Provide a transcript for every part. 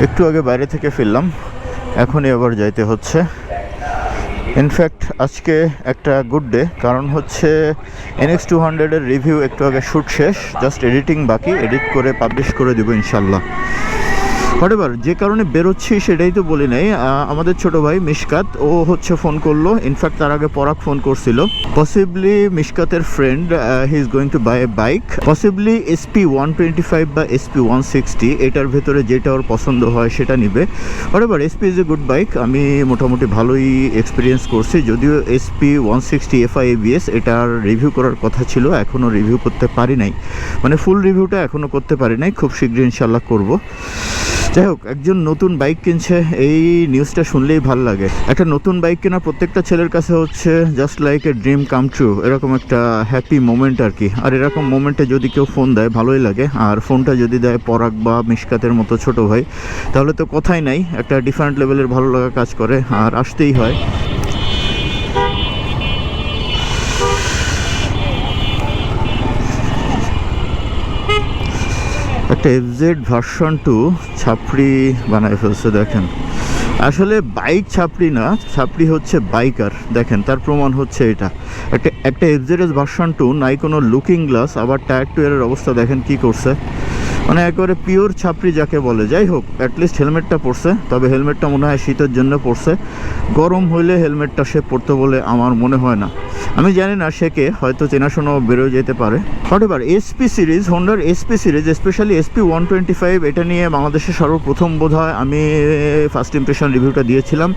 একটু আগে বাইরে থেকে ফিরলাম, এখনই আবার যাইতে হচ্ছে। ইনফ্যাক্ট আজকে একটা গুড ডে, কারণ হচ্ছে NX200 এর রিভিউ একটু আগে শ্যুট শেষ, জাস্ট এডিটিং বাকি, এডিট করে পাবলিশ করে দেবো ইনশাল্লাহ। হোয়াটএভার, যে কারণে বেরোচ্ছি সেটাই তো বলি নাই। আমাদের ছোট ভাই মিশকাত, ও হচ্ছে ফোন করলো। ইনফ্যাক্ট তার আগে পরাগ ফোন করছিল। পসিবলি মিশকাতের friend, he is going to buy a bike, possibly SP125 বা SP160, এটার ভেতরে যেটা ওর পছন্দ হয় সেটা নিবে। Whatever, SP is a good bike, আমি মোটামুটি ভালোই এক্সপিরিয়েন্স করছি। যদিও SP160 FI ABS এটার রিভিউ করার কথা ছিল, এখনও রিভিউ করতে পারি নাই, মানে ফুল রিভিউটা এখনও করতে পারি নাই, খুব শীঘ্রই ইনশাল্লাহ করব। যাই হোক, একজন নতুন বাইক কিনছে, এই নিউজটা শুনলেই ভাল লাগে। একটা নতুন বাইক কেনা প্রত্যেকটা ছেলের কাছে হচ্ছে just like a dream come true, এরকম একটা হ্যাপি মোমেন্ট আর কি। আর এরকম মোমেন্টে যদি কেউ ফোন দেয় ভালোই লাগে, আর ফোনটা যদি দেয় পরাগ বা মিশকাতের মতো ছোট ভাই, তাহলে তো কথাই নাই, একটা ডিফারেন্ট লেভেলের ভালো লাগা কাজ করে, আর আসতেই হয়। একটা FZ ভার্সন 2 ছাপড়ি বানায় ফেলছে, দেখেন। আসলে বাইক ছাপড়ি না, ছাপড়ি হচ্ছে বাইকার, দেখেন তার প্রমাণ হচ্ছে এটা। একটা FZS ভার্সন 2, নাই কোনো লুকিং গ্লাস, আবার টায়ার টুয়ারের অবস্থা দেখেন কি করছে, মানে একেবারে পিওর ছাপড়ি যাকে বলে। যাই হোক, অ্যাটলিস্ট হেলমেটটা পরছে, তবে হেলমেটটা মনে হয় শীতের জন্য পরছে, গরম হইলে হেলমেটটা সে পরতে বলে আমার মনে হয় না। আমি জানি না সে কে, হয়তো চেনাশোনাও বেরোয় যেতে পারে। হোয়াটএভার, SP সিরিজ, হোন্ডার SP সিরিজ, স্পেশালি SP125, এটা নিয়ে বাংলাদেশে সর্বপ্রথম বোধহয় আমি ফার্স্ট ইমপ্রেশন রিভিউটা দিয়েছিলাম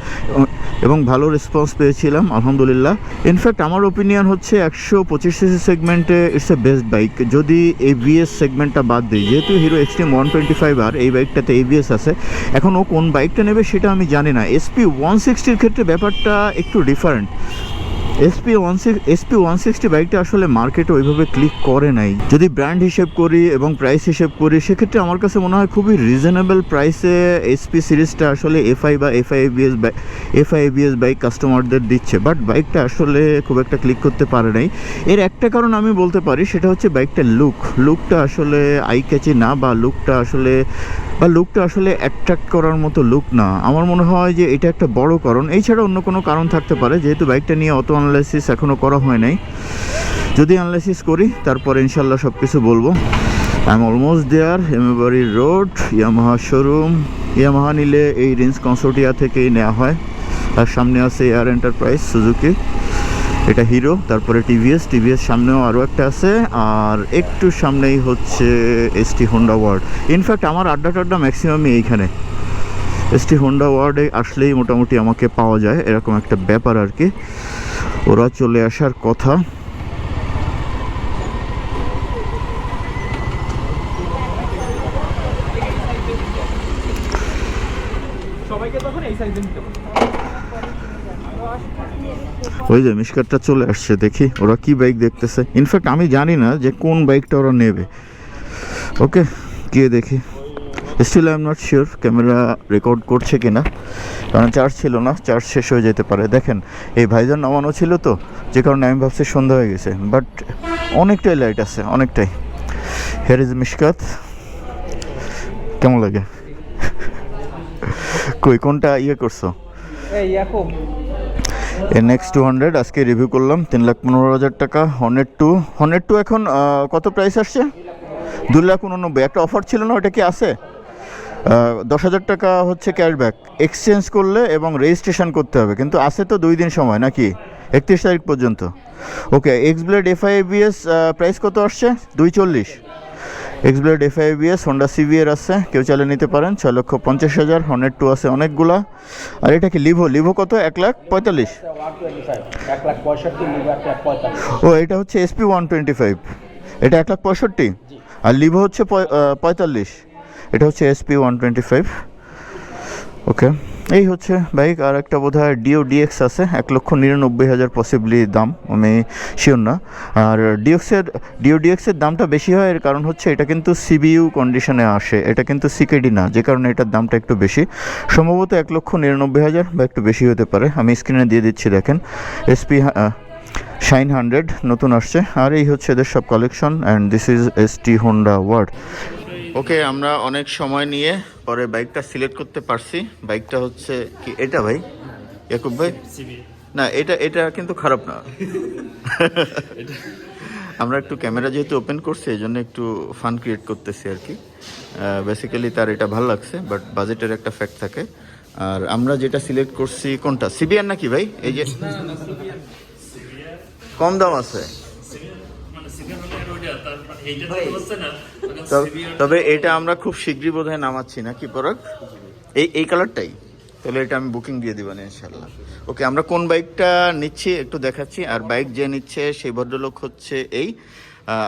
এবং ভালো রেসপন্স পেয়েছিলাম আলহামদুলিল্লাহ। ইনফ্যাক্ট আমার ওপিনিয়ন হচ্ছে 125cc সেগমেন্টে ইটস এ বেস্ট বাইক, যদি ABS সেগমেন্টটা বাদ দিই। যেহেতু হিরো এক্সট্রিম 125R, এই বাইকটাতে ABS আছে। এখন ও কোন বাইকটা নেবে সেটা আমি জানি না। SP160-র ক্ষেত্রে ব্যাপারটা একটু ডিফারেন্ট। SP160 বাইকটা আসলে মার্কেটে ওইভাবে ক্লিক করে নাই। যদি ব্র্যান্ড হিসেব করি এবং প্রাইস হিসেব করি, সেক্ষেত্রে আমার কাছে মনে হয় খুবই রিজনেবল প্রাইসে SP সিরিজটা আসলে FI বা FI ABS বাইক কাস্টমারদের দিচ্ছে, বাট বাইকটা আসলে খুব একটা ক্লিক করতে পারে নাই। এর একটা কারণ আমি বলতে পারি, সেটা হচ্ছে বাইকটার লুকটা আসলে আই ক্যাচি না, বা লুকটা আসলে অ্যাট্রাক্ট করার মতো লুক না। আমার মনে হয় যে এটা একটা বড় কারণ, এছাড়া অন্য কোনো কারণ থাকতে পারে, যেহেতু বাইকটা নিয়ে অত অ্যানালাইসিস এখনও করা হয় নাই। যদি অ্যানালাইসিস করি তারপর ইনশাল্লাহ সব কিছু বলবো। আই এম অলমোস্ট দেয়ার, এমএবাড়ি রোড, ইয়ামাহা শোরুম। ইয়ামাহা নিলে এই রেঞ্জ কনসোর্টিয়া থেকেই নেওয়া হয়। আর সামনে আছে এয়ার এন্টারপ্রাইজ সুজুকি, এটা হিরো, তারপরে টিভিএস সামনেও আরও একটা আছে, আর একটু সামনেই হচ্ছে ST হোন্ডা ওয়ার্ল্ড। ইনফ্যাক্ট আমার আড্ডা ম্যাক্সিমামই এইখানে। ST হোন্ডা ওয়ার্ল্ডে আসলেই মোটামুটি আমাকে পাওয়া যায়, এরকম একটা ব্যাপার আর কি। ওরা চলে আসার কথা। ওই যে মিশকাতটা চলে আসছে, দেখি ওরা কি বাইক দেখতেছে। ইনফ্যাক্ট আমি জানি না যে কোন বাইকটা ওরা নেবে। ওকে, গিয়ে দেখি। Still I am not sure camera record করছে কিনা, কারণ চার্জ ছিল না, চার্জ শেষ হয়ে যেতে পারে। দেখেন, এই ভাইজান নামানো ছিল তো, যে কারণে আমি ভাবছি সন্ধ্যা হয়ে গেছে, বাট অনেকটাই লাইট আছে, অনেকটাই। হেয়ার ইজ মিশকাত, কেমন লাগে? কোনটা করছো? NX200 আজকে রিভিউ করলাম, 3,15,000 টাকা। হর্নেট টু এখন কত প্রাইস আসছে? 2,89,000। একটা অফার ছিল না, ওটা কি আছে? 10,000 টাকা হচ্ছে ক্যাশব্যাক, এক্সচেঞ্জ করলে এবং রেজিস্ট্রেশন করতে হবে, কিন্তু আছে তো 2 দিন সময়, নাকি 31 তারিখ পর্যন্ত। ওকে, এক্সব্লেড FI ABS প্রাইস কত আসছে? 240। X-Blade FI ABS Honda CVR আছে, কেউ চালিয়ে নিতে পারেন, 6,50,000। হর্নেট টু আছে অনেকগুলা। আর এটা কি লিভো কত? 1,45,000। ও, এটা হচ্ছে SP125, এটা 1,65,000, আর লিভো হচ্ছে 45। এটা হচ্ছে SP125। ওকে, এই হচ্ছে বাইক। আর একটা বোধহয় DX আছে, 1,99,000 পসিবলি দাম, আমি শিওর না। আর DXের দামটা বেশি হয়, এর কারণ হচ্ছে এটা কিন্তু CBU কন্ডিশনে আসে, এটা কিন্তু CKD না, যে কারণে এটার দামটা একটু বেশি, সম্ভবত 1,99,000 বা একটু বেশি হতে পারে। আমি স্ক্রিনে দিয়ে দিচ্ছি, দেখেন SP শাইন 100 নতুন আসছে। আর এই হচ্ছে এদের সব collection, and this is ST Honda world. Okay, আমরা অনেক সময় নিয়ে পরে বাইকটা সিলেক্ট করতে পারছি। বাইকটা হচ্ছে কি এটা ভাই, ইয়াকুব ভাই? না, এটা এটা কিন্তু খারাপ না। আমরা একটু ক্যামেরা যেহেতু ওপেন করছি এই জন্য একটু ফান ক্রিয়েট করতেছি আর কি। বেসিক্যালি তার এটা ভালো লাগছে, বাট বাজেটের একটা ফ্যাক্ট থাকে। আর আমরা যেটা সিলেক্ট করছি কোনটা, সিবিআর নাকি ভাই? এই যে কম দাম আছে, তবে এটা আমরা খুব শীঘ্রই বোধহয় নামাচ্ছি না কি পরাগ? এই কালারটাই, তাহলে এটা আমি বুকিং দিয়ে দিব না ইনশাল্লাহ। ওকে, আমরা কোন বাইকটা নিচ্ছি একটু দেখাচ্ছি। আর বাইক যে নিচ্ছে সেই ভদ্রলোক হচ্ছে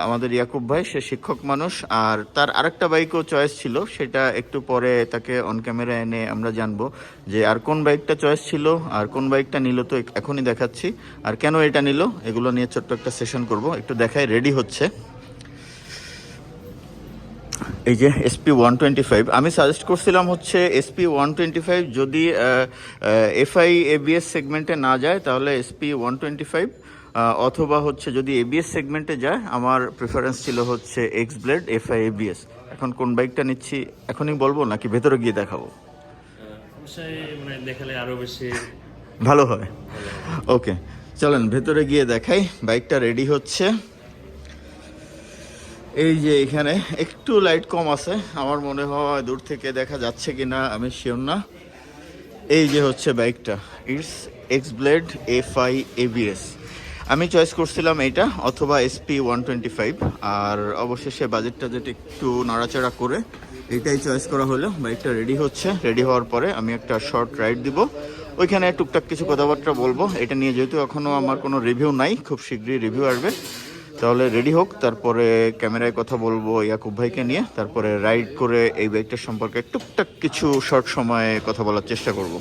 আমাদের ইয়াকুব ভাই, সে শিক্ষক মানুষ। আর তার আরেকটা বাইকও চয়েস ছিল, সেটা একটু পরে তাকে অন ক্যামেরা এনে আমরা জানবো যে আর কোন বাইকটা চয়েস ছিল আর কোন বাইকটা নিল। তো এখনই দেখাচ্ছি, আর কেন এটা নিল এগুলো নিয়ে ছোট্ট একটা সেশন করব। একটু দেখাই, রেডি হচ্ছে। এই যে SP125, আমি সাজেস্ট করছিলাম হচ্ছে SP125 যদি FI ABS সেগমেন্টে না যায় তাহলে SP125, অথবা হচ্ছে যদি ABS সেগমেন্টে যায় আমার প্রেফারেন্স ছিল হচ্ছে X-Blade FI ABS। এখন কোন বাইকটা নিচ্ছি এখনই বলবো নাকি ভেতরে গিয়ে দেখাবো? দেখালে আরো বেশি ভালো হয়। ওকে, চলেন ভেতরে গিয়ে দেখাই। বাইকটা রেডি হচ্ছে। এই যে এখানে একটু লাইট কম আছে, আমার মনে হয় দূর থেকে দেখা যাচ্ছে কিনা আমি শিওর না। এই যে হচ্ছে বাইকটা, ইটস X-Blade FI ABS। আমি চয়েস করছিলাম এইটা অথবা SP125, আর অবশেষে বাজেটটা যেটা একটু নাড়াচাড়া করে এটাই চয়েস করা হলো। বাইকটা রেডি হচ্ছে, রেডি হওয়ার পরে আমি একটা শর্ট রাইড দিব, ওইখানে টুকটাক কিছু কথাবার্তা বলবো। এটা নিয়ে যেহেতু এখনও আমার কোনো রিভিউ নাই, খুব শীঘ্রই রিভিউ আসবে। তাহলে রেডি হোক, তারপরে ক্যামেরায় কথা বলবো ইয়াকুব ভাইকে নিয়ে, তারপরে রাইড করে এই বাইকটার সম্পর্কে টুকটাক কিছু শর্ট সময়ে কথা বলার চেষ্টা করব।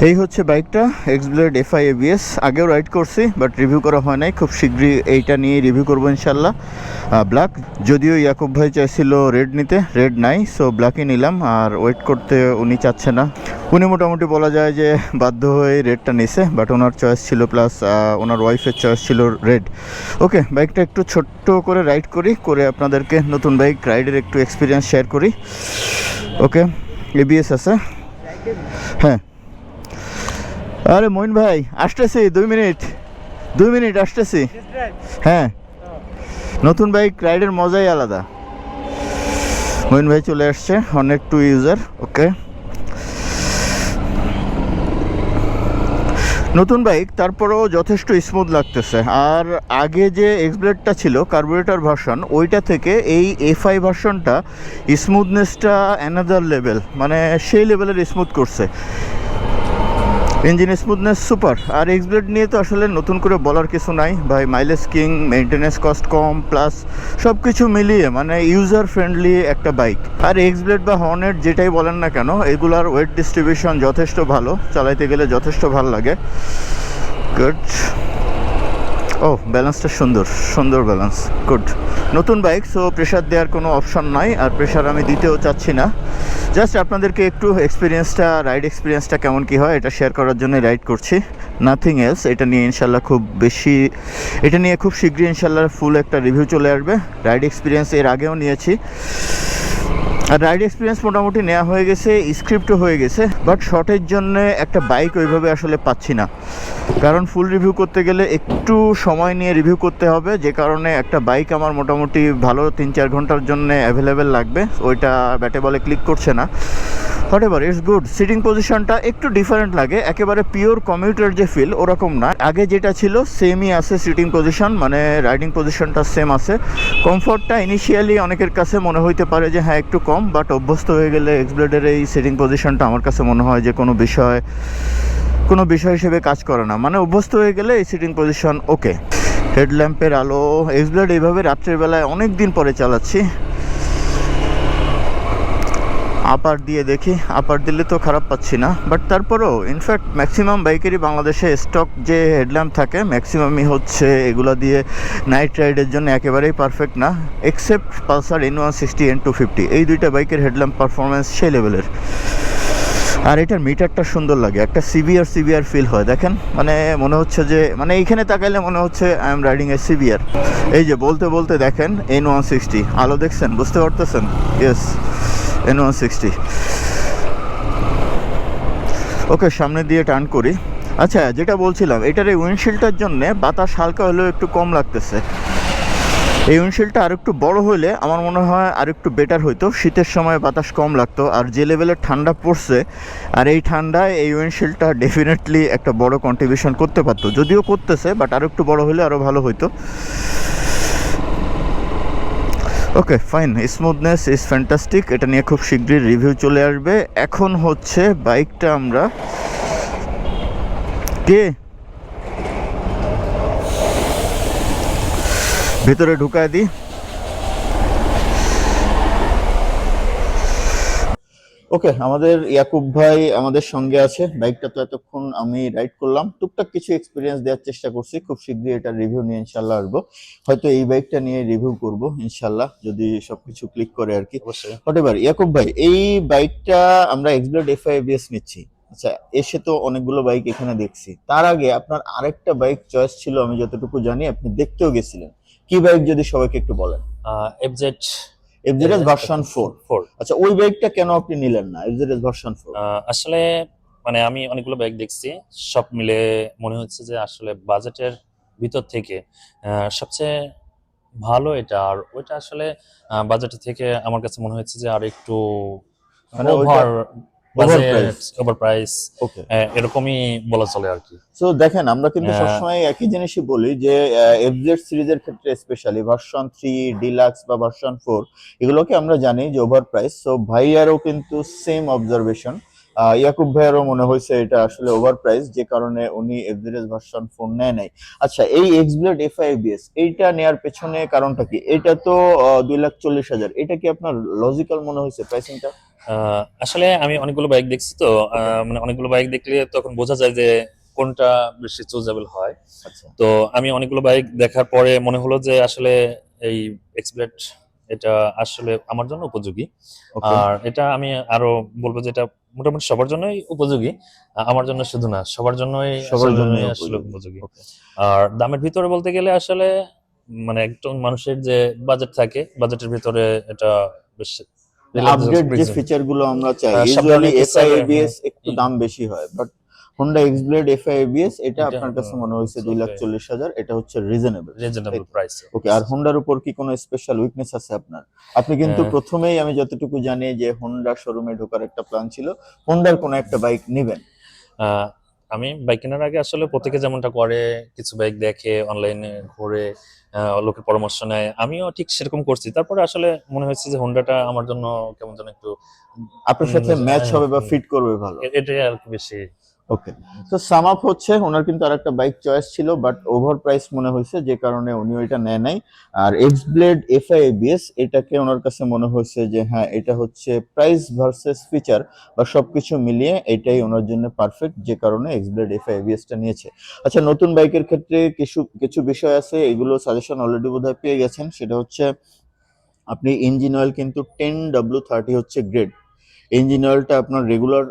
এই হচ্ছে বাইকটা, X-Blade FI ABS। আগেও রাইড করছি বাট রিভিউ করা হয় নাই, খুব শীঘ্রই এইটা নিয়ে রিভিউ করবো ইনশাল্লাহ। ব্ল্যাক, যদিও ইয়াকুব ভাই চাইছিল রেড নিতে, রেড নাই, সো ব্ল্যাকই নিলাম। আর ওয়েট করতে উনি চাচ্ছে না, উনি মোটামুটি বলা যায় যে বাধ্য হয়ে রেডটা নিছে, বাট ওনার চয়েস ছিল, প্লাস ওনার ওয়াইফের চয়েস ছিল রেড। ওকে, বাইকটা একটু ছোট্ট করে রাইড করে আপনাদেরকে নতুন বাইক রাইডের একটু এক্সপিরিয়েন্স শেয়ার করি। ওকে, ABS আছে, হ্যাঁ। আরে মইন ভাই আসতেছি, 2 মিনিট আসতেছি। হ্যাঁ, নতুন বাইক রাইডের মজাই আলাদা। মইন ভাই চলে আসছে, অনেক টু ইউজার। ওকে, নতুন বাইক, তারপরেও যথেষ্ট স্মুথ লাগতেছে। আর আগে যে X-Bladeটা ছিল কার্বোরেটর ভার্সন, ওইটা থেকে এই FI ভার্সনটা স্মুথনেসটা অ্যানাদার লেভেল, মানে সেই লেভেলের স্মুথ করছে। Engine smoothness super. আর X-Blade নিয়ে তো আসলে নতুন করে বলার কিছু নাই ভাই, মাইলেজ কিং, মেনটেনেন্স কস্ট কম, প্লাস সব কিছু মিলিয়ে মানে ইউজার ফ্রেন্ডলি একটা বাইক। আর X-Blade বা হর্নেট যেটাই বলেন না কেন, এগুলার ওয়েট ডিস্ট্রিবিউশন যথেষ্ট ভালো, চালাইতে গেলে যথেষ্ট ভালো লাগে। গুড, ও ব্যালেন্সটা সুন্দর ব্যালেন্স, গুড। নতুন বাইক, সো প্রেশার দেওয়ার কোনো অপশন নাই, আর প্রেশার আমি দিতেও চাচ্ছি না। জাস্ট আপনাদেরকে একটু রাইড এক্সপিরিয়েন্সটা কেমন কী হয় এটা শেয়ার করার জন্য রাইড করছি, নাথিং এলস। এটা নিয়ে ইনশাল্লাহ খুব শীঘ্রই ইনশাল্লাহ ফুল একটা রিভিউ চলে আসবে। রাইড এক্সপিরিয়েন্স এর আগেও নিয়েছি, আর রাইড এক্সপিরিয়েন্স মোটামুটি নেওয়া হয়ে গেছে, স্ক্রিপ্টও হয়ে গেছে, বাট শর্টের জন্য একটা বাইক ওইভাবে আসলে পাচ্ছি না। কারণ ফুল রিভিউ করতে গেলে একটু সময় নিয়ে রিভিউ করতে হবে, যে কারণে একটা বাইক আমার মোটামুটি ভালো 3-4 ঘন্টার জন্য অ্যাভেলেবেল লাগবে, ওইটা ব্যাটে বলে ক্লিক করছে না। Whatever, it's good. সিটিং পজিশনটা একটু ডিফারেন্ট লাগে, একেবারে পিওর কমিউটার যে ফিল ওরকম না। আগে যেটা ছিল সেমই আছে সিটিং পজিশন, মানে রাইডিং পজিশনটা সেম আছে। কমফোর্টটা ইনিশিয়ালি অনেকের কাছে মনে হইতে পারে যে হ্যাঁ একটু কম, বাট অভ্যস্ত হয়ে গেলে X-Blade-এর এই সিটিং পজিশনটা আমার কাছে মনে হয় যে কোনো বিষয় হিসেবে কাজ করে না, মানে অভ্যস্ত হয়ে গেলে এই সিটিং পজিশন ওকে। হেডল্যাম্পের আলো, X-Blade এইভাবে রাত্রের বেলায় অনেক দিন পরে চালাচ্ছি। আপার দিয়ে দেখি, আপার দিলে তো খারাপ পাচ্ছি না, বাট তারপরেও ইনফ্যাক্ট ম্যাক্সিমাম বাইকেরই বাংলাদেশে স্টক যে হেডল্যাম্প থাকে ম্যাক্সিমামই হচ্ছে এগুলা দিয়ে নাইট রাইডের জন্য একেবারেই পারফেক্ট না, এক্সেপ্ট পালসার N160 N250। এই দুইটা বাইকের হেডল্যাম্প পারফরমেন্স সেই লেভেলের। আর এটার মিটারটা সুন্দর লাগে, একটা সিভিআর সিভিআর ফিল হয় দেখেন, মানে মনে হচ্ছে যে মানে এইখানে তাকাইলে মনে হচ্ছে I am riding A CBR. এই যে বলতে বলতে দেখেন N160 আলো দেখছেন, বুঝতে পারতেছেন? Yes, N160। ওকে, সামনে দিয়ে টার্ন করি। আচ্ছা, যেটা বলছিলাম, এটার এই উইন্ডশিল্ডটার জন্য বাতাস হালকা হলেও একটু কম লাগতেছে। এই উইন্ডশিল্ডটা আর একটু বড় হলে আমার মনে হয় আর একটু বেটার হইতো, শীতের সময় বাতাস কম লাগতো। আর যে লেভেলের ঠান্ডা পড়ছে, আর এই ঠান্ডায় এই উইন্ডশিল্ডটা ডেফিনেটলি একটা বড় কন্ট্রিবিউশন করতে পারতো, যদিও করতেছে, বাট আর একটু বড় হলে আরও ভালো হইতো। Okay fine, smoothness is fantastic. এটা নিয়ে খুব শীঘ্রই রিভিউ চলে আসবে। এখন হচ্ছে বাইকটা আমরা ভেতরে ঢুকায় দিই। ওকে, আমাদের ইয়াকুব ভাই আমাদের সঙ্গে আছে। বাইকটা তো এতক্ষণ আমি রাইড করলাম, টুকটাক কিছু এক্সপিরিয়েন্স দেওয়ার চেষ্টা করছি। খুব শীঘ্রই এটা রিভিউ নিয়ে ইনশাল্লাহ আসবো, হয়তো এই বাইকটা নিয়ে রিভিউ করব ইনশাল্লাহ, যদি সবকিছু ক্লিক করে আর কি। অবশ্যই। হোয়াটএভার, ইয়াকুব ভাই, এই বাইকটা আমরা এক্সব্লেড FI ABS নিচ্ছি। আচ্ছা, এসে তো অনেকগুলো বাইক এখানে দেখছি, তার আগে আপনার আরেকটা বাইক চয়েস ছিল আমি যতটুকু জানি, আপনি দেখতেও গেছিলেন। কি বাইক যদি সবাইকে একটু বলেন? FZ FZS version 4। 4। আচ্ছা, ওই বাইকটা কেন আপনি নিলেন না, FZS ভার্সন 4? আসলে মানে আমি অনেকগুলো বাইক দেখছি, সব মিলে মনে হচ্ছে যে আসলে বাজেটের ভিতর থেকে সবচেয়ে ভালো এটা। আর ওইটা আসলে বাজেটের থেকে আমার কাছে মনে হচ্ছে যে আর একটু মানে ওইটা over budget, overpriced। Over price, okay, এরকমই বলা চলে আর কি। সো দেখেন, আমরা কিন্তু আহ, সবসময় একই জিনিসই বলি যে FZ সিরিজের ক্ষেত্রে স্পেশালি ভার্সন 3 ডিলাক্স বা ভার্সন 4 এগুলোকে আমরা জানি যে ওভার প্রাইস। সো ভাইয়ারও কিন্তু সেম অবজারভেশন, ইয়াকুব ভাইয়ারও মনে হয়েছে এটা আসলে ওভার প্রাইস, যে কারণে উনি FZ ভার্সন 4 নেয় নাই। আচ্ছা, এই এক্সব্লেড FI ABS এইটা নেয়ার পেছনে কারণটা কি? এটা তো 2,40,000, এটা কি আপনার লজিক্যাল মনে হয়েছে প্রাইসিংটা? আসলে আমি অনেকগুলো বাইক দেখছি তো, মানে অনেকগুলো বাইক দেখলে তখন বোঝা যায় যে কোনটা বেশি চুজেবল হয়। আচ্ছা, তো আমি অনেকগুলো বাইক দেখার পরে মনে হলো যে আসলে এই এক্সপ্লেড এটা আসলে আমার জন্য উপযোগী। ওকে, আর এটা আমি আরো বলবো যে এটা মোটামুটি সবার জন্যই উপযোগী, আমার জন্য শুধু না, সবার জন্যই সবার জন্য আসলে উপযোগী। উপযোগী। ওকে, আর দামের ভিতরে বলতে গেলে আসলে মানে একজন মানুষের যে বাজেট থাকে, বাজেটের ভিতরে এটা বেশ আপডেট যে রিজনেবল। ফিচার গুলো আমরা চাই, সব ইউজুয়ালি ধরনের এফআই ফিচার এবিএস একটু দাম বেশি হয়, but Honda Xblade FI ABS এটা এটা আপনার কাছে মনে হয়েছে 2,40,000, এটা হচ্ছে রিজনেবল। Reasonable price. ওকে, আর হোন্ডার উপর কি কোনো স্পেশাল উইকনেস আছে আপনার? আপনি কিন্তু প্রথমেই আমি যতটুকু জানি যে হোন্ডা শোরুমে ঢোকার একটা প্ল্যান ছিল, হোন্ডার কোনো একটা বাইক নেবেন। আমি বাইক কেনার আগে আসলে প্রত্যেকে যেমনটা করে, কিছু বাইক দেখে, অনলাইনে ঘুরে, লোকের পরামর্শ নেয়, আমিও ঠিক সেরকম করছি। তারপরে আসলে মনে হয়েছে যে হোন্ডাটা আমার জন্য কেমন যেন একটু আপনার সাথে ম্যাচ হবে বা ফিট করবে ভালো। এটাই আর কি বেশি। ওকে, তো সাম আপ হচ্ছে ওনার কিন্তু আরেকটা বাইক চয়েস ছিল, বাট ওভার প্রাইস মনে হয়েছে, যে কারণে উনি ওইটা নেয় নাই। আর এক্সব্লেড এফআই এবিএস এটাকে ওনার কাছে মনে হয়েছে যে হ্যাঁ, এটা হচ্ছে প্রাইস ভার্সেস ফিচার বা সবকিছু মিলিয়ে এটাই ওনার জন্য পারফেক্ট, যে কারণে এক্সব্লেড এফআই এবিএসটা নিয়েছে। আচ্ছা, নতুন বাইকের ক্ষেত্রে কিছু কিছু বিষয় আছে, এগুলো সাজেশন অলরেডি বোধহয় পেয়ে গেছেন। সেটা হচ্ছে আপনি ইঞ্জিন অয়েল কিন্তু 10W30 হচ্ছে গ্রেড, ইঞ্জিন অয়েলটা আপনার রেগুলার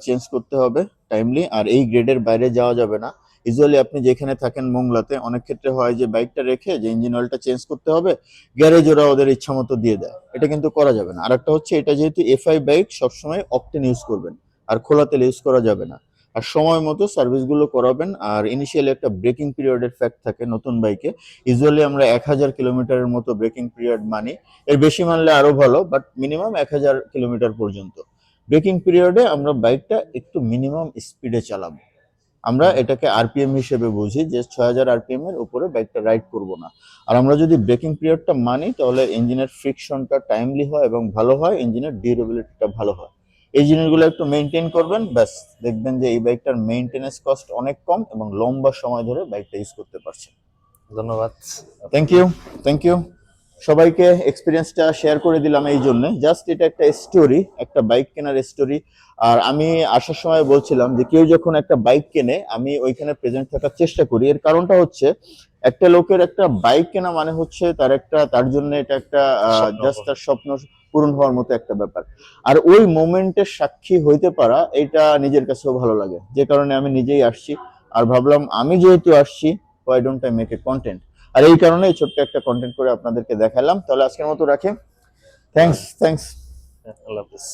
চেঞ্জ করতে হবে টাইমলি, আর এই গ্রেডের বাইরে যাওয়া যাবে না। ইউজুয়ালি আপনি যেখানে থাকেন মোংলাতে, অনেক ক্ষেত্রে হয় যে বাইকটা রেখে যে ইঞ্জিন অয়েলটা চেঞ্জ করতে হবে, গ্যারেজ ওরা ওদের ইচ্ছা মতো দিয়ে দেয়, এটা কিন্তু করা যাবে না। আর একটা হচ্ছে, এটা যেহেতু এফআই বাইক, সবসময় অকটেন ইউজ করবেন, আর খোলা তেল ইউজ করা যাবে না। আর সময় মতো সার্ভিসগুলো করাবেন। আর ইনিশিয়ালি একটা ব্রেকিং পিরিয়ডের ফ্যাক্ট থাকে নতুন বাইকে, ইউজুয়ালি আমরা 1,000 কিলোমিটারের মতো ব্রেকিং পিরিয়ড মানি, এর বেশি মানলে আরো ভালো, বাট মিনিমাম 1,000 কিলোমিটার পর্যন্ত ব্রেকিং পিরিয়ডে আমরা বাইকটা একটু মিনিমাম স্পিডে চালাবো। আমরা এটাকে আরপিএম হিসেবে বুঝি যে 6,000 আরপিএম এর উপরে বাইকটা রাইড করব না। আর আমরা যদি ব্রেকিং পিরিয়ডটা মানি, তাহলে ইঞ্জিনের ফ্রিকশনটা টাইমলি হয় এবং ভালো হয়, ইঞ্জিনের ডিউরেবিলিটিটা ভালো হয়। এই জিনিসগুলো একটু মেনটেন করবেন, ব্যাস দেখবেন যে এই বাইকটার মেইনটেনেন্স কস্ট অনেক কম এবং লম্বা সময় ধরে বাইকটা ইউজ করতে পারছেন। ধন্যবাদ। Thank you, thank you. সবাইকে এক্সপিরিয়েন্সটা শেয়ার করে দিলাম এই জন্য, জাস্ট এটা একটা স্টোরি, একটা বাইক কেনার স্টোরি। আর আমি আসার সময় বলছিলাম যে কেউ যখন একটা বাইক কেনে, আমি ওইখানে প্রেজেন্ট থাকার চেষ্টা করি। এর কারণটা হচ্ছে, একটা লোকের একটা বাইক কেনা মানে হচ্ছে তার জন্য এটা একটা স্বপ্ন জাস্ট তার স্বপ্ন পূরণ হওয়ার মতো একটা ব্যাপার। আর ওই মোমেন্টের সাক্ষী হইতে পারা এটা নিজের কাছেও ভালো লাগে, যে কারণে আমি নিজেই আসছি। আর ভাবলাম আমি যেহেতু আসছি, why don't I make a content. আর এই কারণেই ছোট্ট একটা কন্টেন্ট করে আপনাদেরকে দেখালাম। তাহলে আজকের মতো রাখি। থ্যাঙ্কস। আল্লাহ হাফিজ।